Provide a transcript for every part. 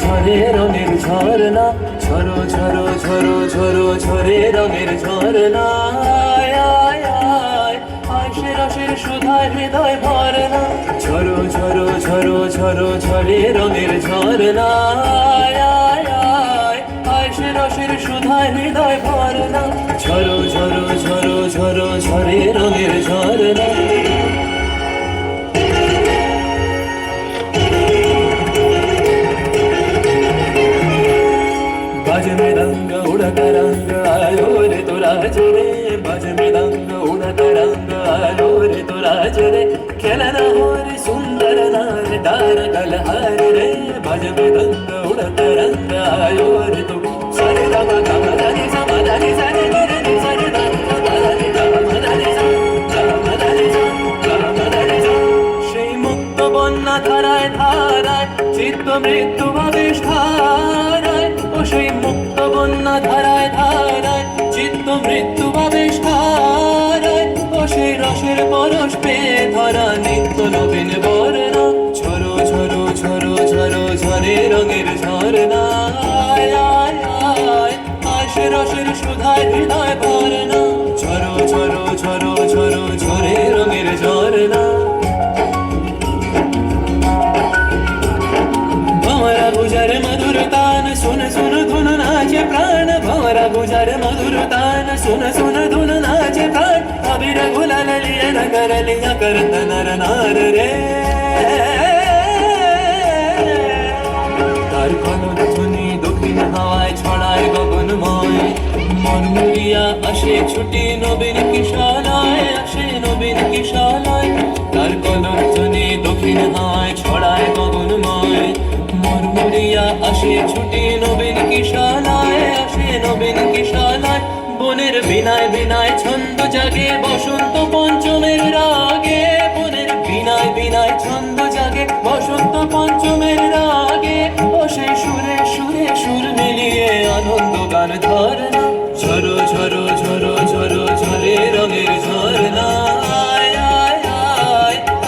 ঝরে রঙের ঝরনা, ঝরো ঝরো ঝরো ঝরো ঝরে রঙের ঝরনা। আশে রসের সুধায় হৃদয় ভরনা, ঝরো ঝরো ঝরো ঝরো ঝরে রঙের ঝরনা। আশে রসের সুধায় হৃদয় ভরনা, ঝরো ঝরো ঝরো ঝরো ঝরে রঙের ঝরনা। बाज मृदंग उड़त रंग आयो रे तो राज रे, बाज मृदंग उड़त रंग आयो रे तो राज रे। खेलना हो रे सुंदर नार डार कलहार रे, बाज मृदंग उड़त रंग आयो रे तो सरे गा मा गा मा दा नि सा मा दा नि सा रे रे रे सरे गा मा दा नि गा मा दा नि सा गा मा दा नि सा गा मा दा नि सा। সেই মুক্ত বন্যা ধারায় ধারায় চিত্ত মৃত্যু ভাবেশ ধারায়, ও সেই মুক্ত বন্যা ধারায় ধারায় চিত্ত মৃত্যু ভাবেশ ধারায়, ও সেই রসের পরশ পেয়ে ধরা নিত্য নবীন বর্ণা, ঝরো ঝরো ঝরো ঝরো ঝরে রঙের ঝরনা। আশে রসের সুধায় হৃদয় ভরনা, ঝরো ঝরো ঝরো ঝরো ঝরে রঙের ঝরনা। भंवरा गुजर मधुर तान सुन सुन धुन नाचे प्राण, भंवरा गुजर मधुर तान सुन सुन धुन नाचे प्राण। अबीर गुलाल लिया नगर लिया करत नर नार रे, तार কলর ধ্বনি দক্ষিণ হাওয়ায় ছড়ায় গগনময়। মন মুড়িয়া আসে ছুটি নবীন কিশালয়, আসে নবীন কিশালয়। তার কলর ধ্বনি দক্ষিণ হাওয়ায় ছড়ায় গগনময়। মরমরিয়া আসে ছুটি নবীন কিশালয়, আসে নবীন কিশালয়। বনের বিনায় বিনায় ছন্দ জাগে বসন্ত পঞ্চমের রাগে, বনের বিনায় বিনায় ছন্দ জাগে বসন্ত পঞ্চমের রাগে। ও সেই সুরে সুরে সুর মিলিয়ে আনন্দ গান ধরনা, ঝরো ঝরো ঝরো ঝরো ঝরে রঙের ঝরনা।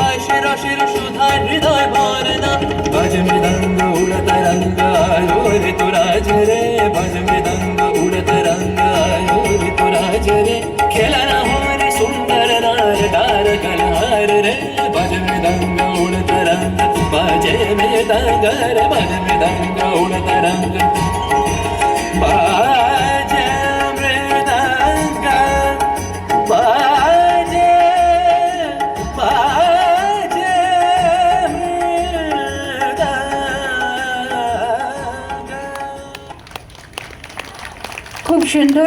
আশে রসের সুধায় হৃদয় ভরনা, বাজ মৃদঙ্গ उड़त रंग आयो रे तो राज रे, बाज मृदंग उड़त रंग आयो रे तो राज रे। खेलना हो रे सुंदर नार डार कलहार रे, बाज मृदंग उड़त रंग बाजे मृदंग रे, बाज मृदंग उड़त रंग बाजे मृदंग बाजे बाजे খুব সুন্দর।